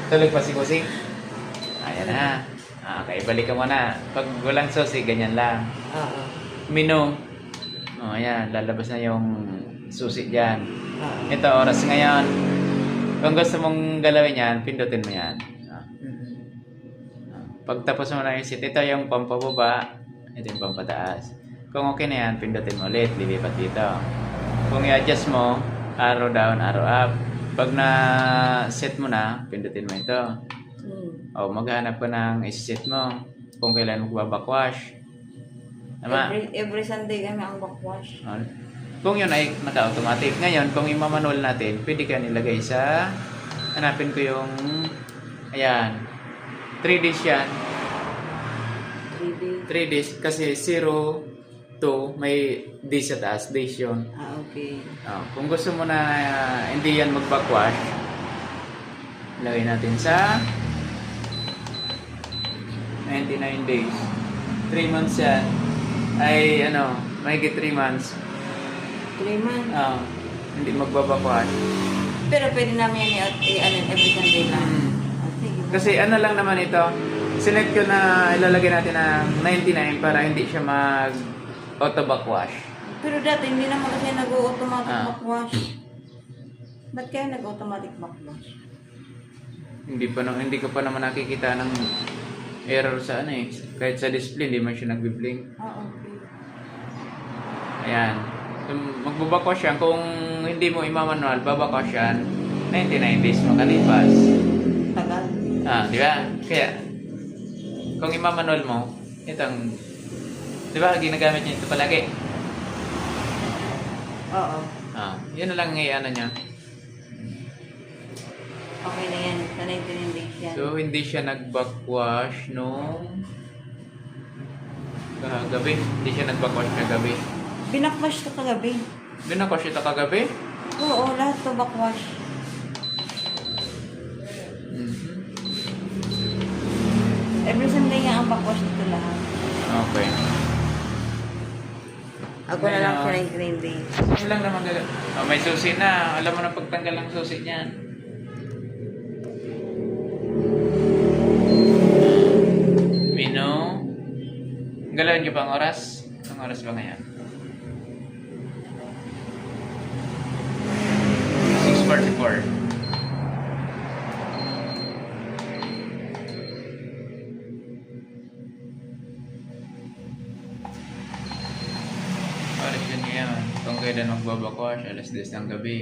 Tulog pa si Kusing? Ayan na. Okay, balik ka muna. Pag walang susi, ganyan lang. Oo. Menu. O, ayan. Lalabas na yung susi dyan. Oo. Ito, oras ngayon. Kung gusto mong galawin yan, pindutin mo yan. Pag tapos mo na yung set, ito yung pampababa. Ito yung pampataas. Kung okay na yan, pindutin mo ulit. Lilipat dito. Kung i-adjust mo, arrow down, arrow up. Pag na-set mo na, pindutin mo ito. O, maghanap ka ng i-set mo. Kung kailan magbabakwash. Tama? Every Sunday kami ang backwash. O, kung yun ay naka-automatic. Ngayon, kung i-manual natin, pwede ka nilagay sa... Hanapin ko yung... Ayan. 3 days yan. 3 days. 3 days. Kasi 0, 2, may days sa taas. Days yun. Okay. Kung gusto mo na hindi yan mag-backwash, lagay natin sa 99 days. 3 months yan. Ay, mahigit 3 months. 3 months. Hindi magbabackwash. Pero pwede namin yan every Sunday lang. Sige. Kasi lang naman ito. Select ko na ilalagay natin ng 99 para hindi siya mag-auto backwash. Pero dati hindi naman kasi nag-automatic backwash. Ba't kaya nag-automatic backwash? Hindi ko pa naman nakikita ng error sa kahit sa display hindi man siya nagbi-blink. Okay. Ayan. Magbabackwash yan. Kung hindi mo imamanual, babackwash yan 99 days makalipas. Tagal. Di ba? Kaya kung imamanual mo, itong di ba ginagamit niya ito palagi? Oo. Yun na lang ang niya. Okay na yan. Sa 99 days yan. So, hindi siya nag-backwash nung kagabi. Hindi siya nag-backwash kagabi. Binakwash ka kagabi. Binakwash ito kagabi? Oo, lahat to backwash. Every Sunday nga ang backwash nito lahat. Okay. Ako na lang sa 99 days. Ano lang naman may susi na. Alam mo na pagtanggal ang susi niyan. Mino. Galawin niyo pa ang oras? Ang oras ba ngayon? 6:44. Oras yun ngayon. Kung kailan magbabakwash, alas 10 ng gabi.